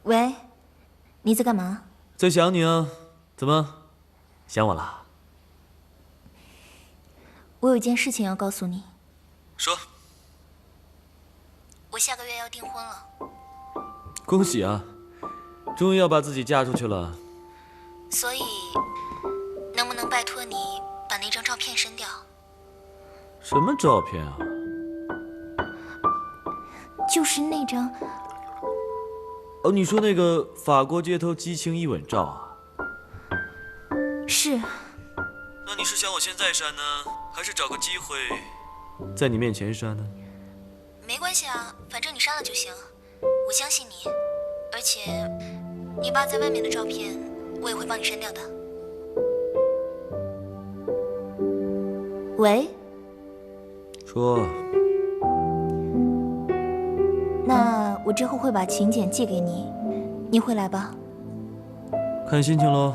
喂，你在干嘛？在想你啊，怎么，想我啦？我有一件事情要告诉你。说。我下个月要订婚了。恭喜啊，终于要把自己嫁出去了。所以，能不能拜托你把那张照片删掉？什么照片啊？就是那张。哦，你说那个法国街头激情一吻照啊？是。那你是想我现在删呢，还是找个机会在你面前删呢？没关系啊，反正你删了就行。我相信你，而且你爸在外面的照片，我也会帮你删掉的。喂？说。那我之后会把请柬寄给你，你会来吧？看心情喽。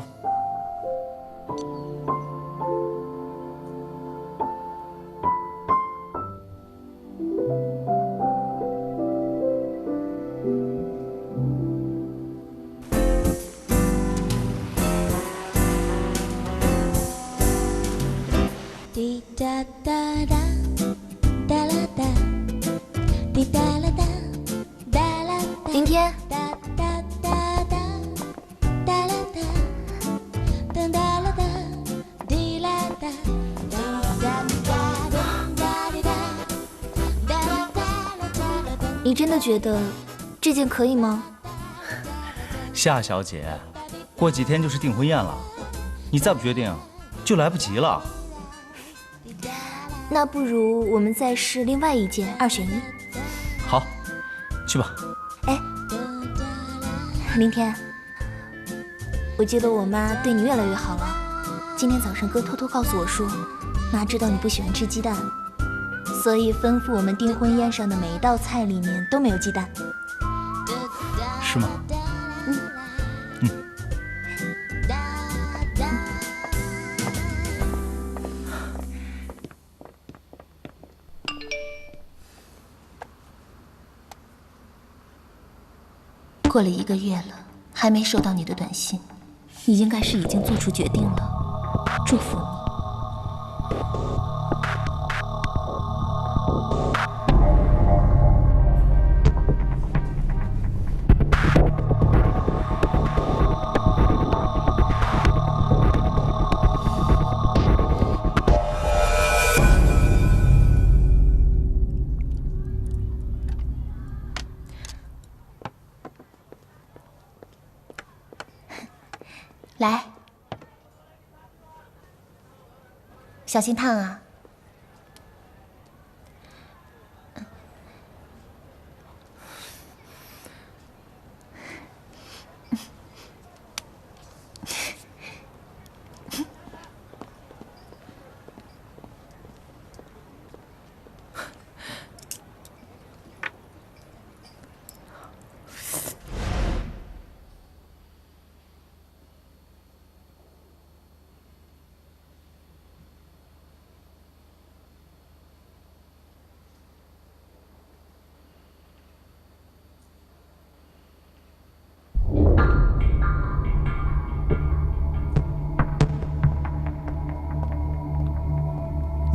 滴答答答，哒啦哒，滴答啦哒，哒啦哒。明天。哒哒哒哒，哒啦哒，噔哒啦哒，滴啦哒，哒哒哒哒滴哒，哒啦哒啦哒啦哒。你真的觉得这件可以吗？夏小姐，过几天就是订婚宴了，你再不决定，就来不及了。那不如我们再试另外一件，2选1。好，去吧。哎，明天，我觉得我妈对你越来越好了。今天早上哥偷偷告诉我说，妈知道你不喜欢吃鸡蛋，所以吩咐我们订婚宴上的每一道菜里面都没有鸡蛋。是吗？过了1个月了，还没收到你的短信，你应该是已经做出决定了。祝福你。来，小心烫啊！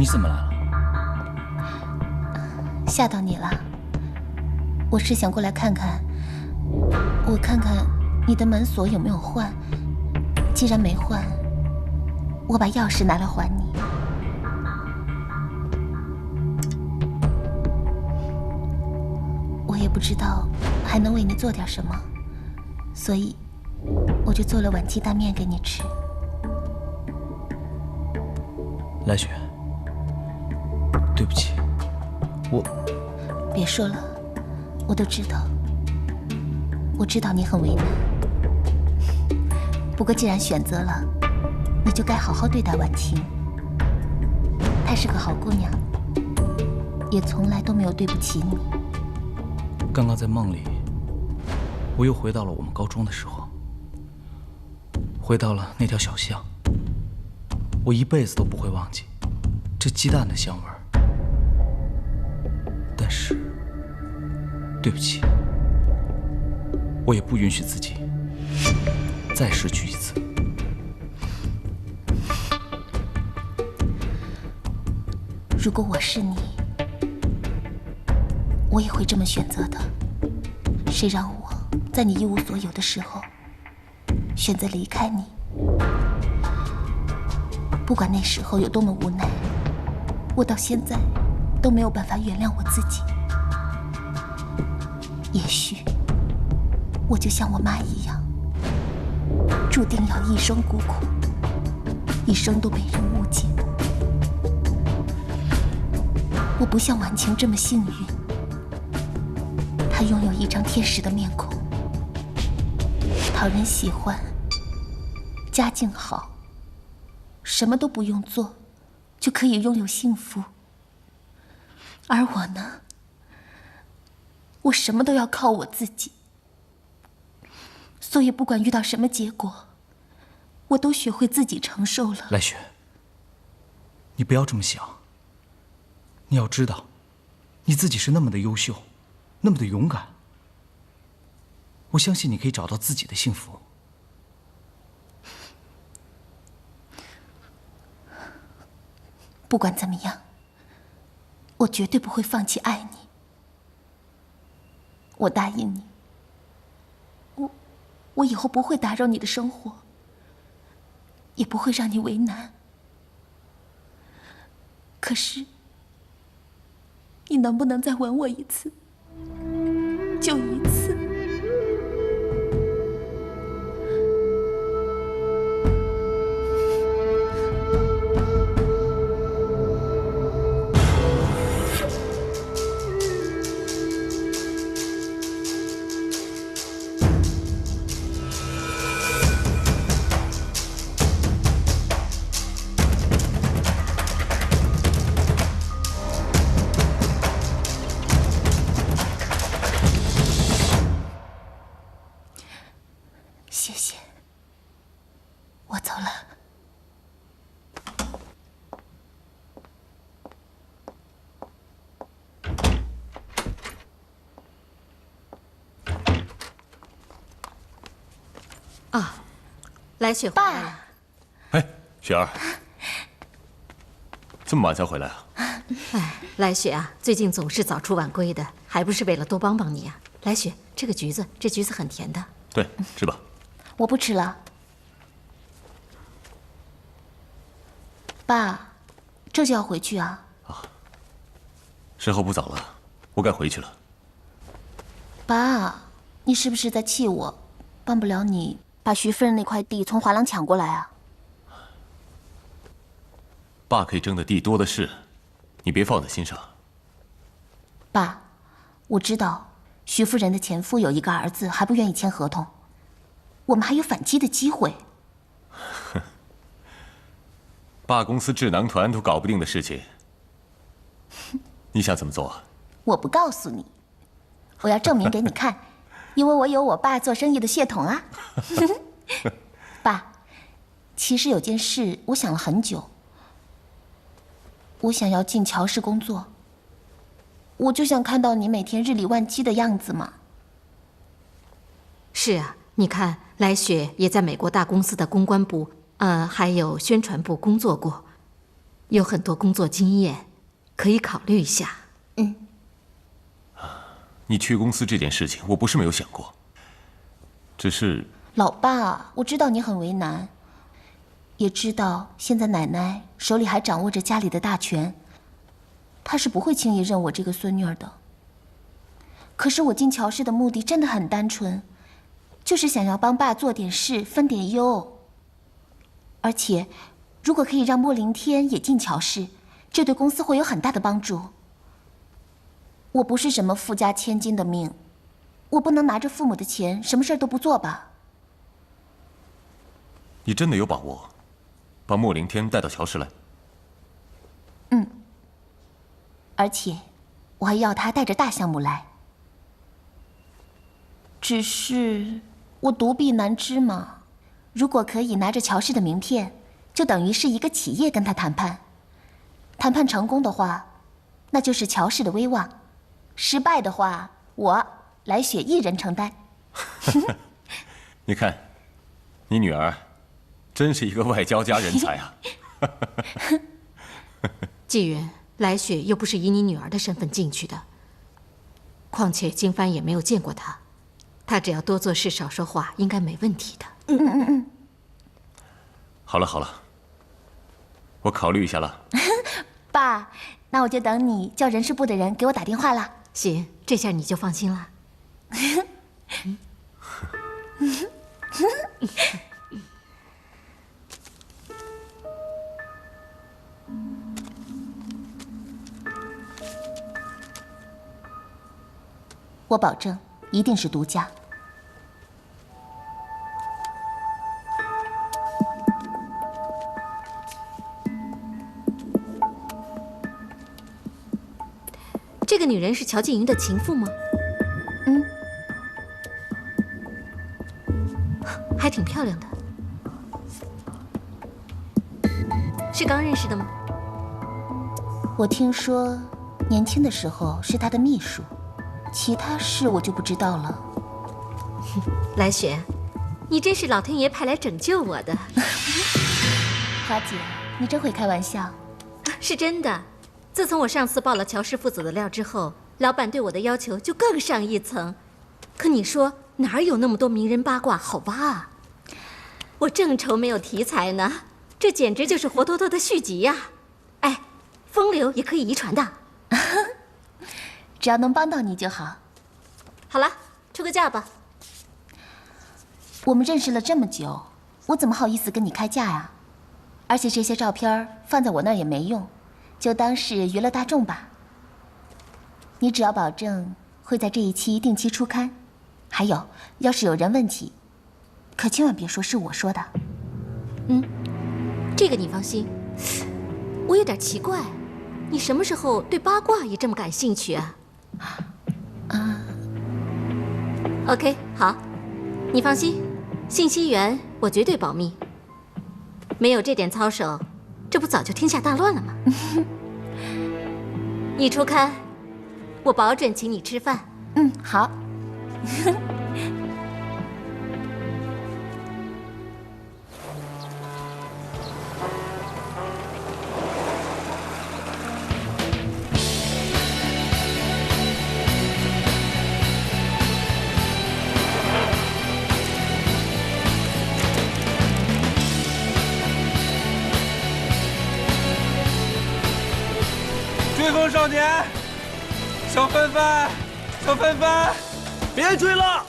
你怎么来了？吓到你了。我是想过来看看，我看看你的门锁有没有换。既然没换，我把钥匙拿来还你。我也不知道还能为你做点什么，所以我就做了碗鸡蛋面给你吃。来雪，对不起，我……别说了，我都知道。我知道你很为难，不过既然选择了，你就该好好对待婉晴。她是个好姑娘，也从来都没有对不起你。刚刚在梦里，我又回到了我们高中的时候，回到了那条小巷。我一辈子都不会忘记这鸡蛋的香味儿。但是，对不起，我也不允许自己再失去一次。如果我是你，我也会这么选择的。谁让我在你一无所有的时候选择离开你？不管那时候有多么无奈，我到现在都没有办法原谅我自己。也许我就像我妈一样，注定要一生孤苦，一生都被人误解。我不像婉晴这么幸运，她拥有一张天使的面孔，讨人喜欢，家境好，什么都不用做，就可以拥有幸福。而我呢，我什么都要靠我自己，所以不管遇到什么结果，我都学会自己承受了。来雪，你不要这么想。你要知道，你自己是那么的优秀，那么的勇敢。我相信你可以找到自己的幸福。不管怎么样，我绝对不会放弃爱你。我答应你，我以后不会打扰你的生活，也不会让你为难。可是，你能不能再吻我一次？就一次。谢谢，我走了。啊，来雪回来了。哎，雪儿，这么晚才回来啊？哎，来雪啊，最近总是早出晚归的，还不是为了多帮帮你啊？来雪，这橘子很甜的。对，吃吧。我不吃了。爸，这就要回去啊？时候不早了，我该回去了。爸，你是不是在气我，帮不了你把徐夫人那块地从华郎抢过来啊？爸可以争的地多的是，你别放在心上。爸，我知道徐夫人的前夫有一个儿子，还不愿意签合同，我们还有反击的机会。爸公司智囊团都搞不定的事情，你想怎么做啊？我不告诉你，我要证明给你看，因为我有我爸做生意的血统啊。爸，其实有件事我想了很久，我想要进乔氏工作，我就想看到你每天日理万机的样子嘛。是啊，你看来雪也在美国大公司的公关部，还有宣传部工作过，有很多工作经验，可以考虑一下。你去公司这件事情，我不是没有想过，只是……老爸，我知道你很为难，也知道现在奶奶手里还掌握着家里的大权，她是不会轻易认我这个孙女儿的。可是我进乔氏的目的真的很单纯，就是想要帮爸做点事，分点忧。而且，如果可以让莫凌天也进乔氏，这对公司会有很大的帮助。我不是什么富家千金的命，我不能拿着父母的钱什么事儿都不做吧？你真的有把握把莫凌天带到乔氏来？而且，我还要他带着大项目来。只是我独臂难支嘛。如果可以拿着乔氏的名片，就等于是一个企业跟他谈判。谈判成功的话，那就是乔氏的威望；失败的话，我来雪一人承担。你看，你女儿真是一个外交家人才啊！纪云，来雪又不是以你女儿的身份进去的，况且金帆也没有见过她，她只要多做事少说话，应该没问题的。好了好了，我考虑一下了。爸，那我就等你叫人事部的人给我打电话了。行，这下你就放心了。我保证，一定是独家。这个女人是乔静云的情妇吗？嗯，还挺漂亮的。是刚认识的吗？我听说，年轻的时候是他的秘书，其他事我就不知道了。来雪，你真是老天爷派来拯救我的。华姐，你真会开玩笑。是真的。自从我上次爆了乔氏父子的料之后，老板对我的要求就更上一层。可你说哪有那么多名人八卦好挖啊？我正愁没有题材呢，这简直就是活脱脱的续集呀！哎，风流也可以遗传的。只要能帮到你就好。好了，出个价吧。我们认识了这么久，我怎么好意思跟你开价呀？而且这些照片放在我那儿也没用。就当是娱乐大众吧。你只要保证会在这一期定期出刊，还有，要是有人问起，可千万别说是我说的。这个你放心。我有点奇怪，你什么时候对八卦也这么感兴趣啊？OK， 好，你放心，信息源我绝对保密。没有这点操守，这不早就天下大乱了吗？你出刊，我保准请你吃饭。好。追风少年，小芬芬，小芬芬，别追了！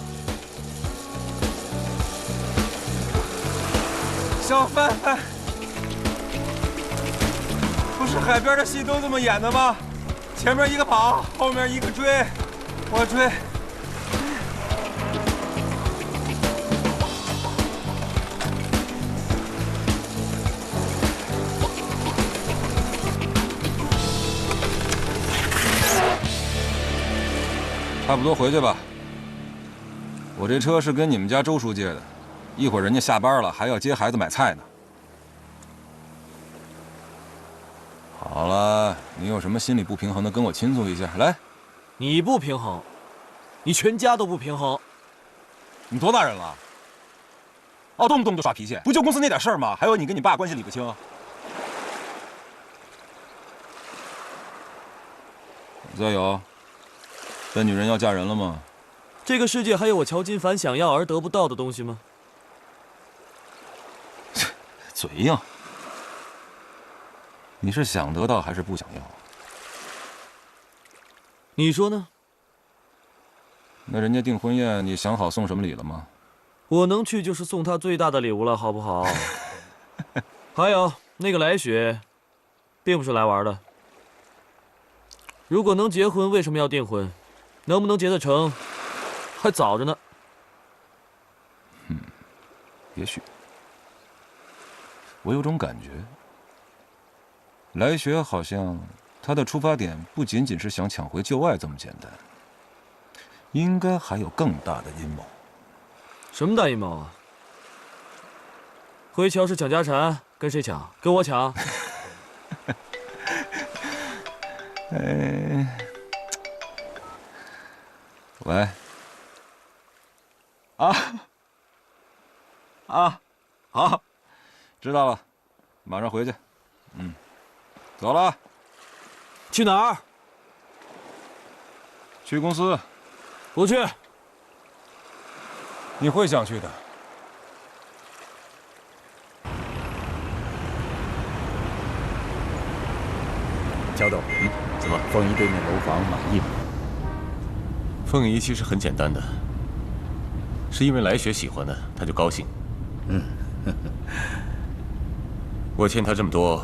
小芬芬，不是海边的戏都这么演的吗？前面一个跑，后面一个追，我追。差不多回去吧。我这车是跟你们家周叔借的，一会儿人家下班了还要接孩子买菜呢。好了，你有什么心理不平衡的，跟我倾诉一下。来，你不平衡，你全家都不平衡。你多大人了？哦，动不动就耍脾气，不就公司那点事儿吗？还有你跟你爸关系理不清。再有。这女人要嫁人了吗？这个世界还有我乔金凡想要而得不到的东西吗？嘴硬。你是想得到还是不想要？你说呢？那人家订婚宴，你想好送什么礼了吗？我能去就是送她最大的礼物了，好不好？还有那个来雪，并不是来玩的。如果能结婚，为什么要订婚？能不能结得成，还早着呢。也许。我有种感觉，来雪好像她的出发点不仅仅是想抢回旧爱这么简单，应该还有更大的阴谋。什么大阴谋啊？回乔氏抢家产，跟谁抢？跟我抢。喂，好，知道了，马上回去。走了。去哪儿？去公司。不去。你会想去的。乔董，怎么？凤仪对那楼房满意吗？凤仪其实很简单的，是因为来雪喜欢的，他就高兴。我欠他这么多，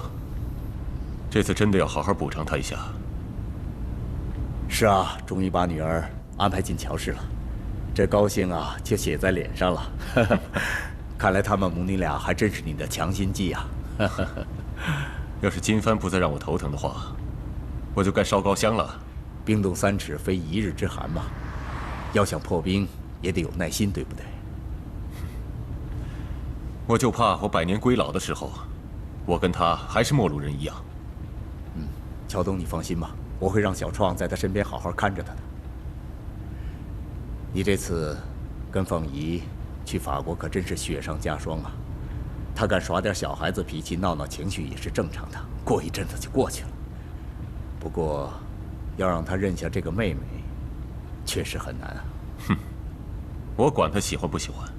这次真的要好好补偿他一下。是啊，终于把女儿安排进乔氏了，这高兴啊就写在脸上了。看来他们母女俩还真是你的强心剂啊。要是金帆不再让我头疼的话，我就该烧高香了。冰冻3尺非一日之寒嘛，要想破冰也得有耐心，对不对？我就怕我百年归老的时候，我跟他还是陌路人一样。乔董，你放心吧，我会让小创在他身边好好看着他的。你这次跟凤仪去法国可真是雪上加霜啊！他敢耍点小孩子脾气，闹闹情绪也是正常的，过一阵子就过去了。不过，要让他认下这个妹妹，确实很难啊。我管他喜欢不喜欢。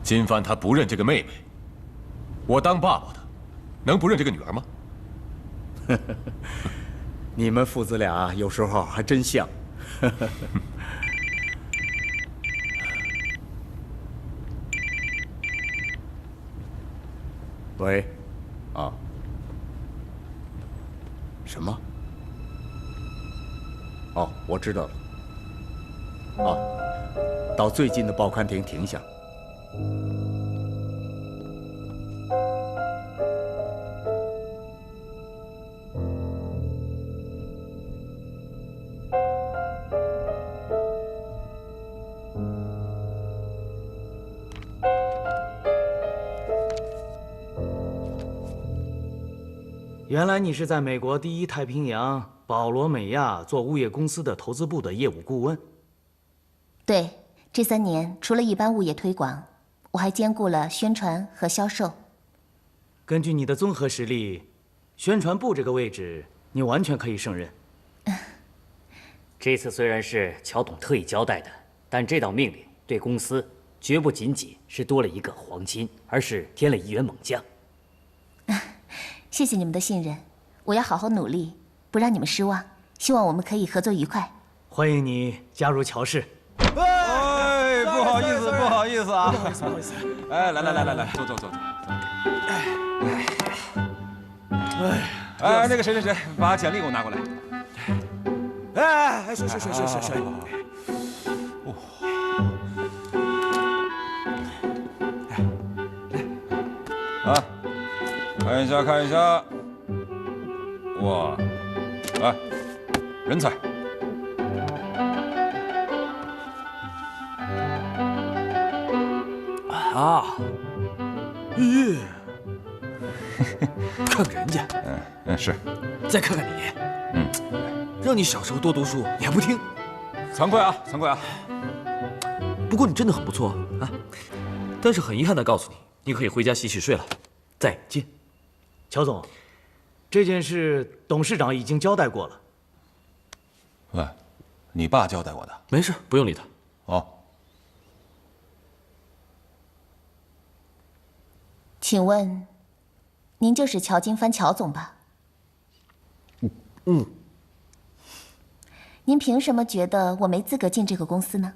金帆他不认这个妹妹，我当爸爸的能不认这个女儿吗？你们父子俩有时候还真像。喂，啊，什么？哦，我知道了。啊，到最近的报刊亭停下。原来你是在美国第一太平洋保罗美亚做物业公司的投资部的业务顾问。对，这3年除了一般物业推广，我还兼顾了宣传和销售。根据你的综合实力，宣传部这个位置你完全可以胜任。这次虽然是乔董特意交代的，但这道命令对公司绝不仅仅是多了一个黄金，而是添了一员猛将。谢谢你们的信任，我要好好努力，不让你们失望。希望我们可以合作愉快。欢迎你加入乔氏。哎，不好意思，不好意思啊，不好意思，不好意思。哎，来，坐。哎，那个谁，把简历给我拿过来。哎，水。啊，看一下，哇，来，人才。啊，咦，看看人家，是，再看看你，让你小时候多读书，你还不听，惭愧啊。不过你真的很不错啊，但是很遗憾地告诉你，你可以回家洗睡了，再见。乔总，这件事董事长已经交代过了。喂，你爸交代过的。没事，不用理他。哦。请问，您就是乔金帆乔总吧？您凭什么觉得我没资格进这个公司呢？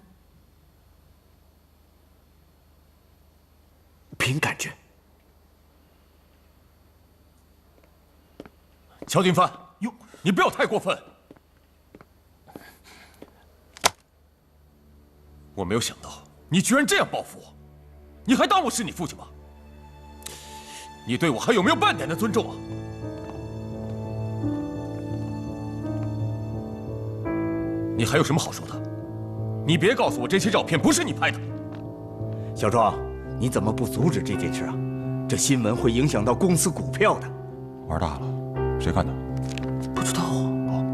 凭感觉。乔金帆，哟，你不要太过分！我没有想到你居然这样报复我，你还当我是你父亲吗？你对我还有没有半点的尊重啊？你还有什么好说的？你别告诉我这些照片不是你拍的。小壮，你怎么不阻止这件事啊？这新闻会影响到公司股票的。玩大了，谁看的？不知道啊。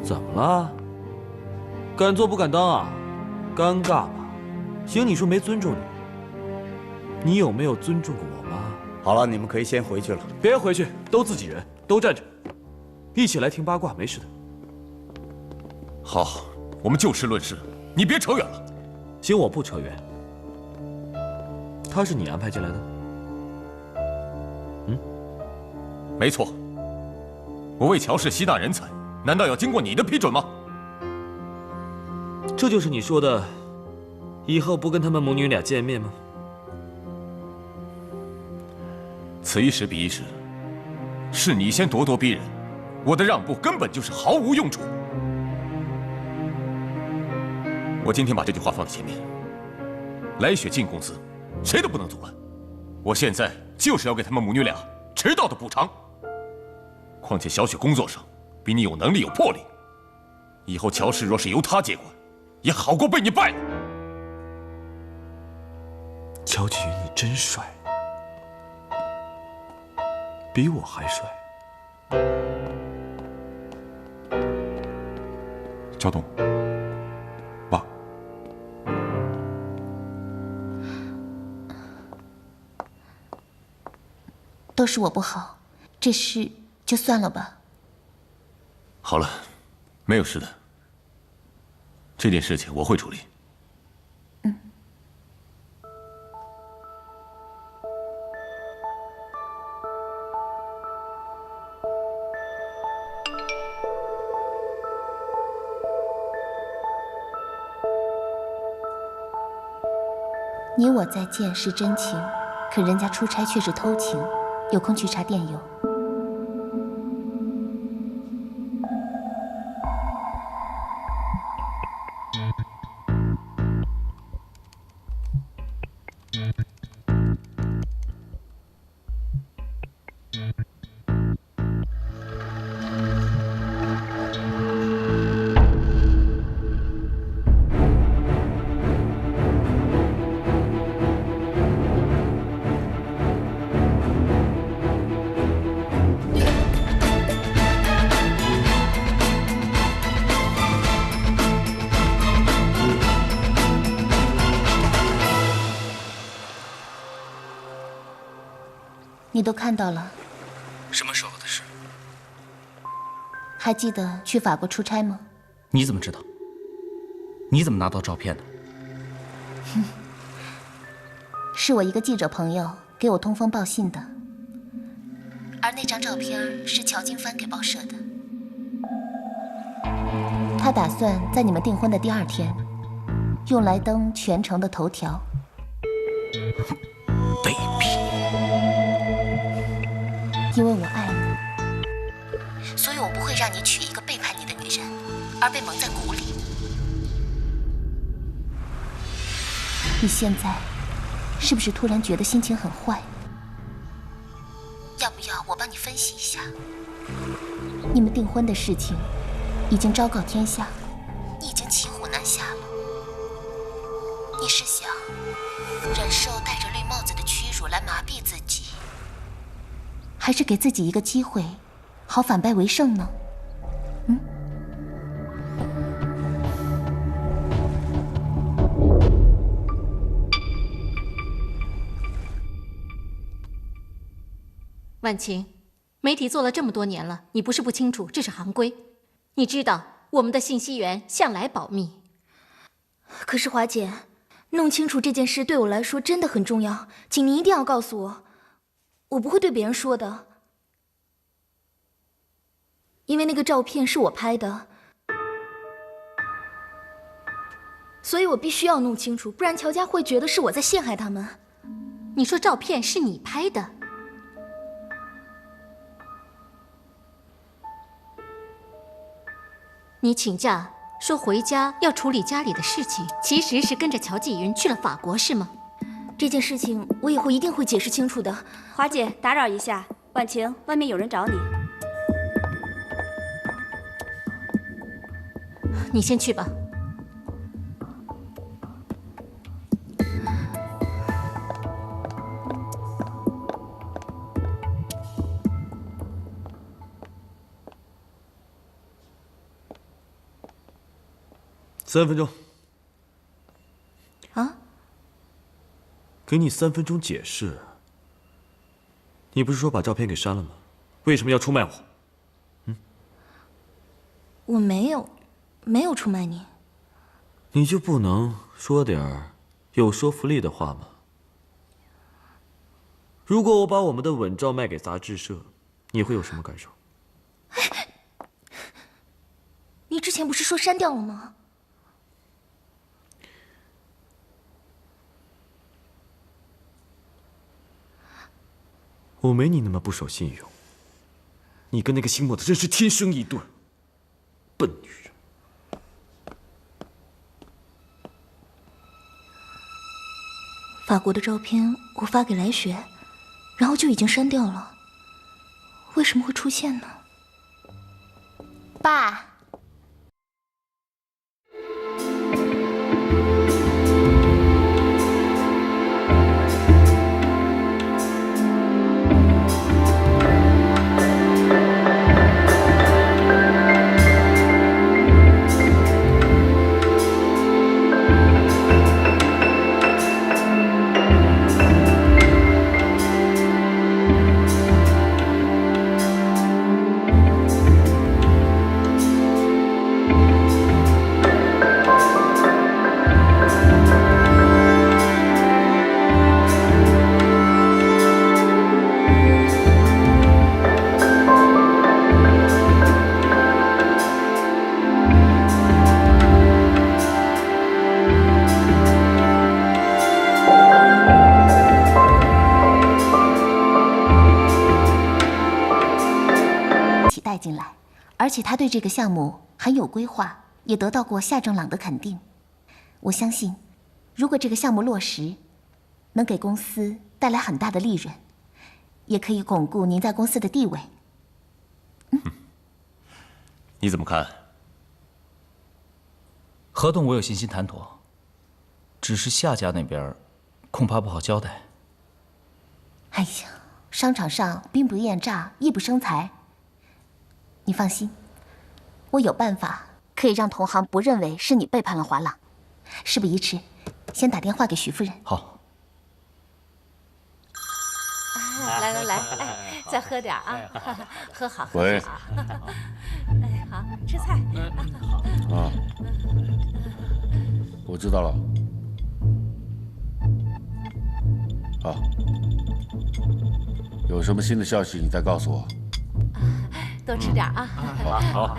怎么了？敢做不敢当啊，尴尬吧？行，你说没尊重你，你有没有尊重过我妈？好了，你们可以先回去了。别回去，都自己人，都站着，一起来听八卦，没事的。好，我们就事论事，你别扯远了。行，我不扯远。他是你安排进来的？嗯，没错。我为乔氏吸纳人才，难道要经过你的批准吗？这就是你说的，以后不跟他们母女俩见面吗？此一时彼一时，是你先咄咄逼人，我的让步根本就是毫无用处。我今天把这句话放在前面，来雪进公司，谁都不能阻拦。我现在就是要给他们母女俩迟到的补偿。况且小雪工作上比你有能力有魄力，以后乔氏若是由她接管，也好过被你败了。乔启云，你真帅，比我还帅。乔董，爸，都是我不好，这事就算了吧。好了，没有事的。这件事情我会处理。你我再见是真情，可人家出差却是偷情。有空去查电邮。你都看到了。什么时候的事？还记得去法国出差吗？你怎么知道？你怎么拿到照片的？是我一个记者朋友给我通风报信的，而那张照片是乔金帆给报社的。他打算在你们订婚的第2天，用来登全城的头条。卑鄙！因为我爱你，所以我不会让你娶一个背叛你的女人，而被蒙在鼓里。你现在是不是突然觉得心情很坏？要不要我帮你分析一下？你们订婚的事情已经昭告天下，你已经骑虎难下了。你是想忍受戴着绿帽子的屈辱来麻痹自己，还是给自己一个机会，好反败为胜呢？婉晴，媒体做了这么多年了，你不是不清楚，这是行规。你知道我们的信息源向来保密。可是华姐，弄清楚这件事对我来说真的很重要，请您一定要告诉我，我不会对别人说的。因为那个照片是我拍的，所以我必须要弄清楚，不然乔家会觉得是我在陷害他们。你说照片是你拍的？你请假说回家要处理家里的事情，其实是跟着乔纪云去了法国，是吗？这件事情我以后一定会解释清楚的。华姐，打扰一下，婉晴，外面有人找你。你先去吧。3分钟。啊？给你3分钟解释。你不是说把照片给删了吗？为什么要出卖我？我没有出卖你。你就不能说点儿有说服力的话吗？如果我把我们的吻照卖给杂志社，你会有什么感受？你之前不是说删掉了吗？我没你那么不守信用。你跟那个姓莫的真是天生一对，笨女人。法国的照片我发给来雪，然后就已经删掉了。为什么会出现呢？爸。带进来，而且他对这个项目很有规划，也得到过夏正朗的肯定。我相信，如果这个项目落实，能给公司带来很大的利润，也可以巩固您在公司的地位。你怎么看？合同我有信心谈妥，只是夏家那边恐怕不好交代。哎呀，商场上兵不厌诈，艺不生财。你放心，我有办法可以让同行不认为是你背叛了华朗。事不宜迟，先打电话给徐夫人。好。来，哎，再喝点啊，喝好，喝喂好。哎，好，吃菜。啊，我知道了。好，有什么新的消息你再告诉我。多吃点啊。好。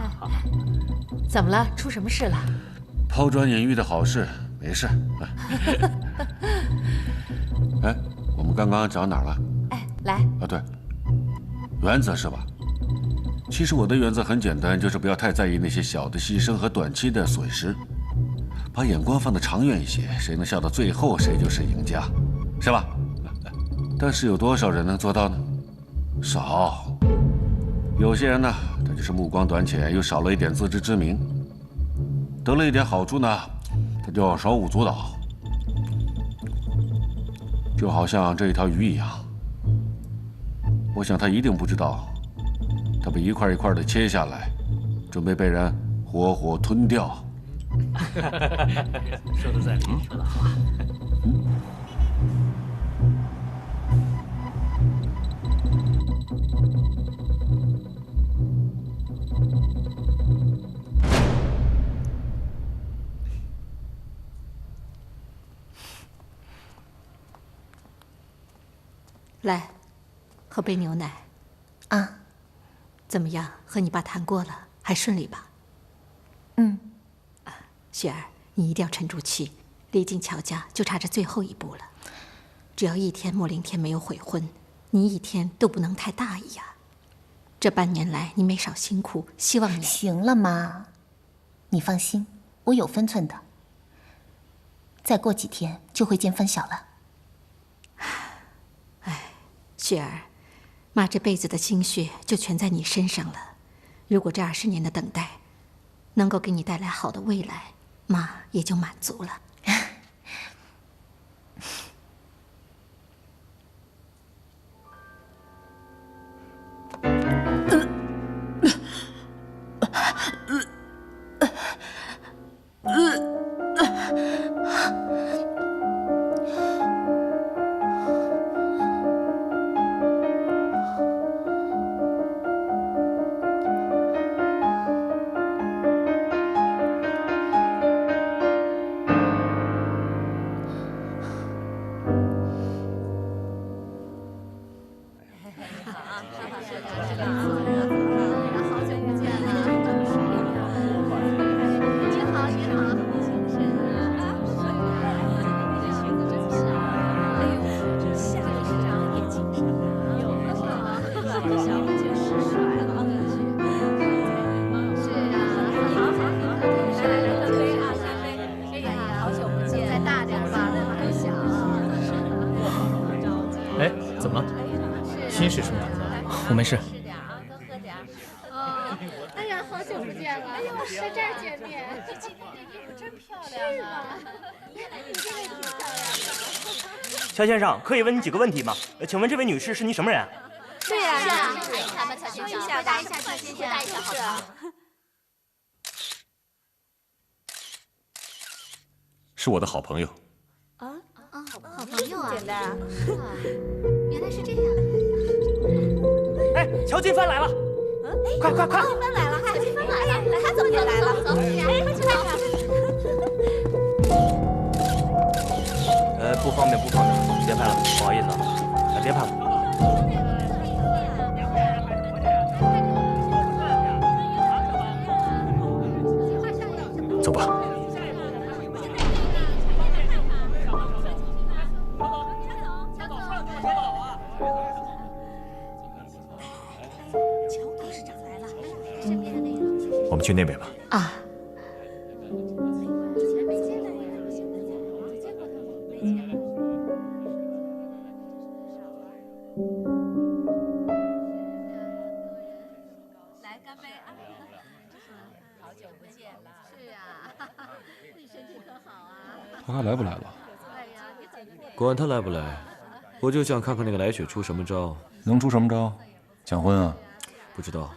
怎么了？出什么事了？抛砖引玉的好事，没事。哎，我们刚刚讲哪儿了？哎，来。啊，对，原则是吧？其实我的原则很简单，就是不要太在意那些小的牺牲和短期的损失，把眼光放得长远一些。谁能笑到最后，谁就是赢家，是吧？但是有多少人能做到呢？少。有些人呢，他就是目光短浅，又少了一点自知之明，得了一点好处呢，他就手舞足蹈，就好像这一条鱼一样。我想他一定不知道，他被一块一块的切下来，准备被人活活吞掉。说的在理，说的好。来，喝杯牛奶。啊，怎么样？和你爸谈过了，还顺利吧？嗯。雪儿，你一定要沉住气，离进乔家就差这最后一步了。只要一天莫凌天没有悔婚，你一天都不能太大意呀。这半年来你没少辛苦，希望你……行了妈，你放心，我有分寸的。再过几天就会见分晓了。雪儿，妈这辈子的心血就全在你身上了。如果这20年的等待能够给你带来好的未来，妈也就满足了。您是什么？我没事。哎呀，好久不见了！哎呦，在这儿见面，这今天这衣服真漂亮啊！你这个挺漂亮的。乔先生，可以问你几个问题吗？请问这位女士是你什么人？对呀，是啊，看一看吧，乔先生，回答一下，乔先生，回答一下，好吧？是我的好朋友。好朋友啊！简单啊，原来是这样。哎，乔金帆来了！快！乔金帆来了，乔金帆来了，他怎么也来了？走，哎，快去看看。不方便，别拍了，不好意思啊，别拍了。走吧。我们去那边吧。啊。来干杯啊！好久不见了。是啊，你身体可好啊？他还来不来了？哎呀，你怎么？管他来不来，我就想看看那个来雪出什么招。能出什么招？抢婚啊？不知道。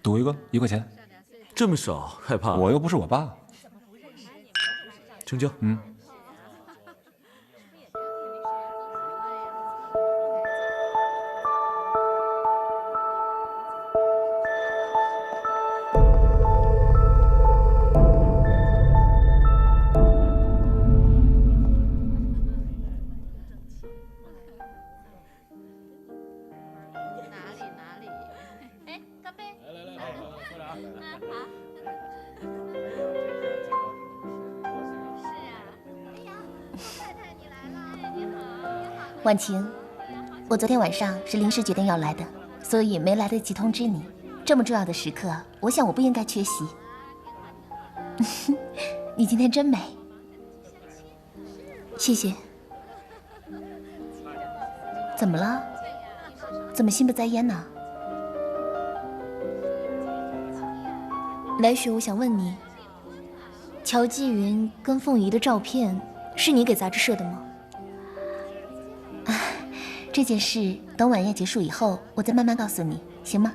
赌一个，1块钱。这么少，害怕？我又不是我爸。成交。婉晴，我昨天晚上是临时决定要来的，所以没来得及通知你。这么重要的时刻，我想我不应该缺席。你今天真美，谢谢。怎么了？怎么心不在焉呢？来雪，我想问你，乔继云跟凤仪的照片是你给杂志社的吗？这件事等晚宴结束以后，我再慢慢告诉你，行吗？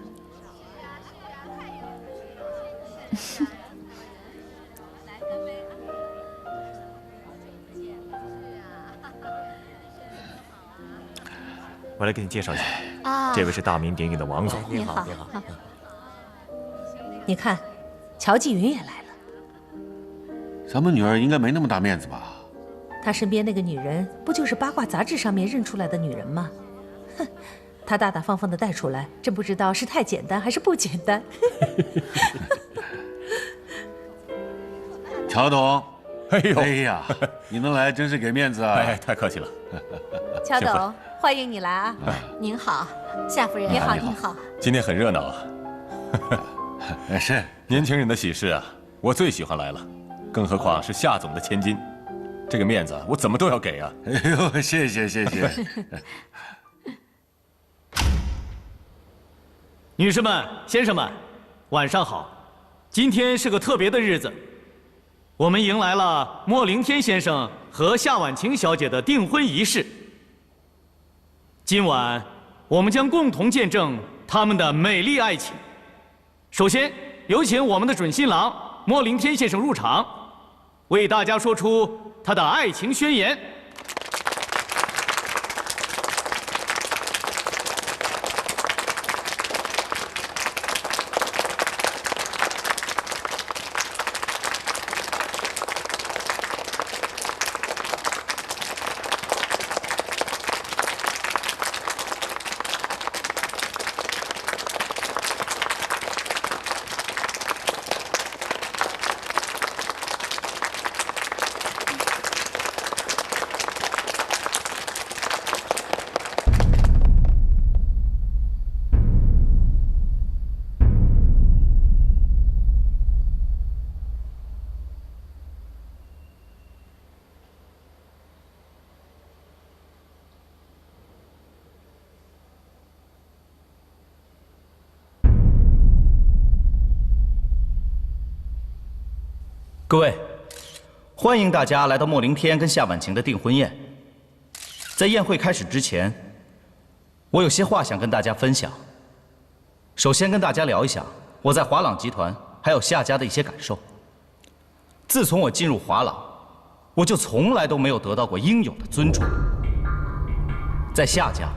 我来给你介绍一下，啊，这位是大名鼎鼎的王总。你好，你好。你看，乔继云也来了。咱们女儿应该没那么大面子吧？他身边那个女人，不就是八卦杂志上面认出来的女人吗？哼，他大大方方的带出来，真不知道是太简单还是不简单。乔董，哎呀，你能来真是给面子啊！哎，太客气了。乔董，欢迎你来啊！您好，夏夫人。你好，你好。今天很热闹啊。是年轻人的喜事啊，我最喜欢来了，更何况是夏总的千金。这个面子我怎么都要给啊！哎呦，谢谢。女士们、先生们，晚上好！今天是个特别的日子，我们迎来了莫凌天先生和夏婉晴小姐的订婚仪式。今晚，我们将共同见证他们的美丽爱情。首先，有请我们的准新郎莫凌天先生入场，为大家说出他的爱情宣言。各位，欢迎大家来到莫凌天跟夏婉晴的订婚宴。在宴会开始之前，我有些话想跟大家分享。首先跟大家聊一下我在华朗集团还有夏家的一些感受。自从我进入华朗，我就从来都没有得到过应有的尊重。在夏家，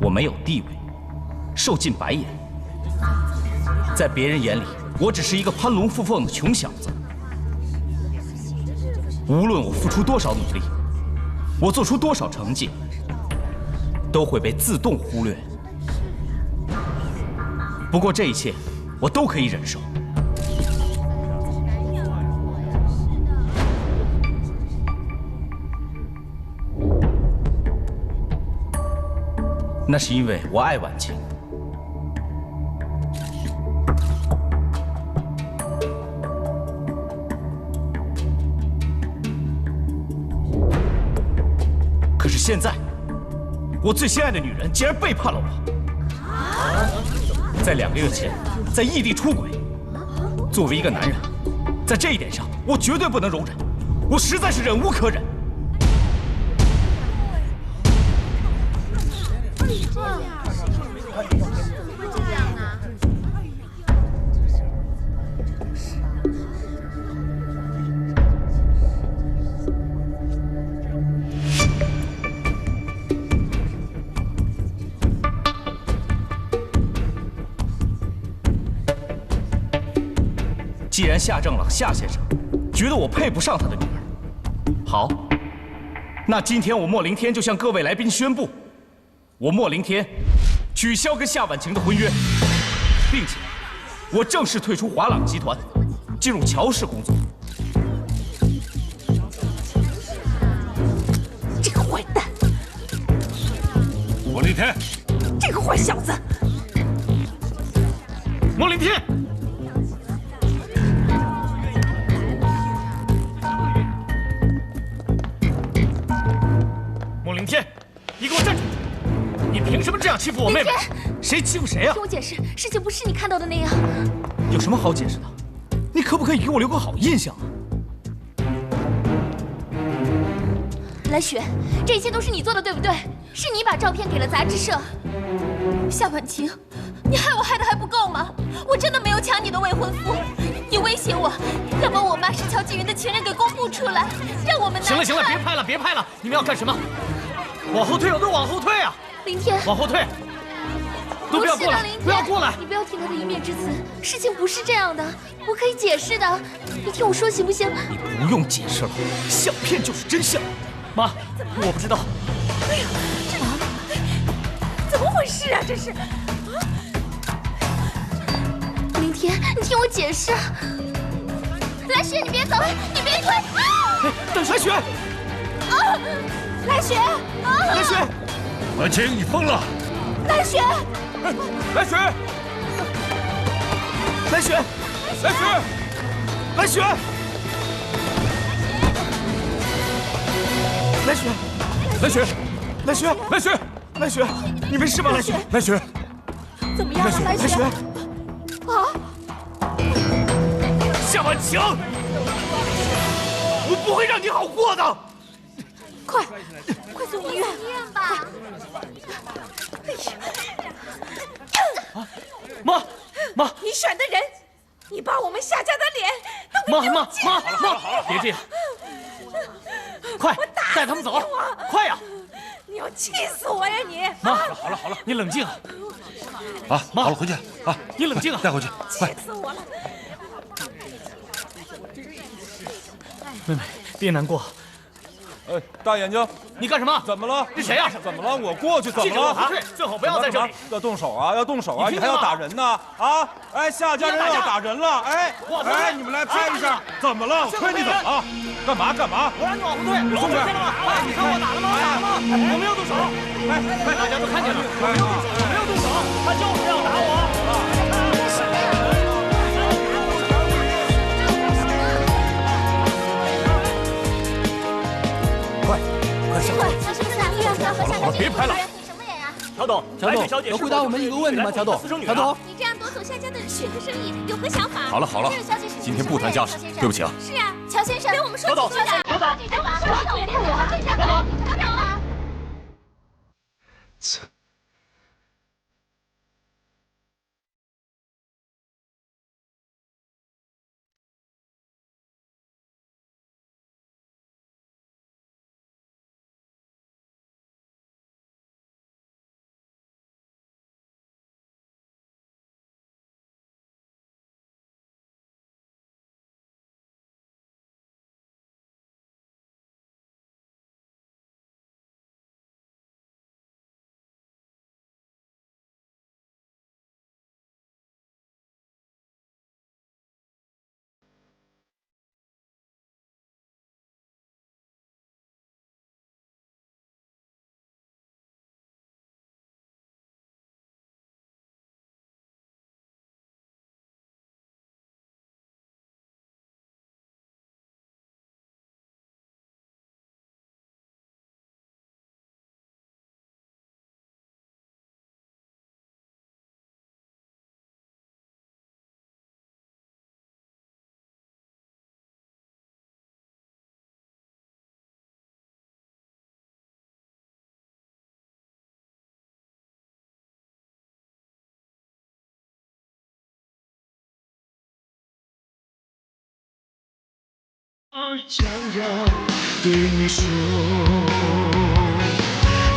我没有地位，受尽白眼，在别人眼里，我只是一个攀龙附凤的穷小子。无论我付出多少努力，我做出多少成绩，都会被自动忽略。不过这一切，我都可以忍受。那是因为我爱婉晴。可是现在，我最心爱的女人竟然背叛了我。在2个月前，在异地出轨。作为一个男人，在这一点上，我绝对不能容忍，我实在是忍无可忍。既然夏正朗夏先生觉得我配不上他的女儿，好，那今天我莫凌天就向各位来宾宣布，我莫凌天取消跟夏婉晴的婚约，并且我正式退出华朗集团，进入乔氏工作。这个坏蛋！莫凌天，这个坏小子！莫凌天！莫凌天，你给我站住！你凭什么这样欺负我妹妹？谁欺负谁啊？听我解释，事情不是你看到的那样。有什么好解释的？你可不可以给我留个好印象啊？来雪，这一切都是你做的，对不对？是你把照片给了杂志社。夏婉晴，你害我害得还不够吗？我真的没有抢你的未婚夫，你威胁我要把我妈是乔继云的情人给公布出来，让我们难看。行了行了，别拍了别拍了，你们要干什么？往后退，我都往后退啊！凌天，往后退，都不要过来，不要过来！你不要听他的一面之词，事情不是这样的，我可以解释的，你听我说行不行？你不用解释了，相片就是真相。妈，我不知道。哎呀，怎么回事啊？这是。凌天，你听我解释。来雪，你别走，你别退！等来雪！啊！来雪！来雪！婉晴，你疯了！来雪！来雪！来雪！来雪！来雪！来雪！来雪！来雪！来雪！来雪！你没事吧？来雪！来雪！怎么样了，来雪？啊！夏婉晴，我不会让你好过的。快送医院吧！妈，你选的人，你把我们夏家的脸都给丢尽了！妈，别这样，快带他们走，快呀！你要气死我呀你！妈，好了，你冷静。啊，好了，回去啊，你冷静啊，带回去，快！气死我了！妹妹，别难过。哎，大眼睛，你干什么？怎么了？是谁呀？怎么了？我过去，怎么了？往后退，最好不要在这里。要动手啊！要动手啊！你还要打人呢？啊！哎，夏家人要打人了！哎，你们来拍一下，怎么了？我推你怎么了？干嘛？我让你往后退，你松开！哎，你看我打了吗？我没有动手。哎，大家都看见了，我没有动手，他就是要打我。好了，别拍了。乔董，能回答我们一个问题吗？乔董，你这样夺走夏家的雪的生意，有何想法？好了，这个消息是今天不谈家事，对不起啊。是啊，乔先生，跟我们说小董几句吧。小董想要对你说，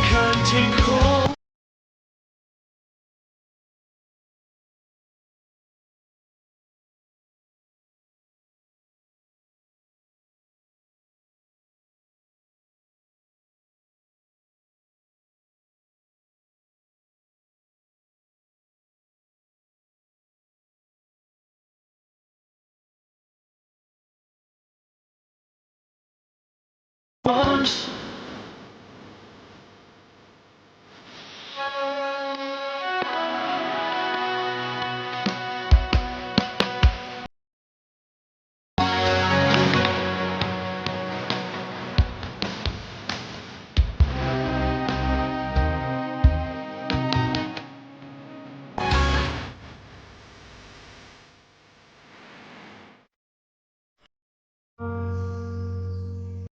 看天空。Once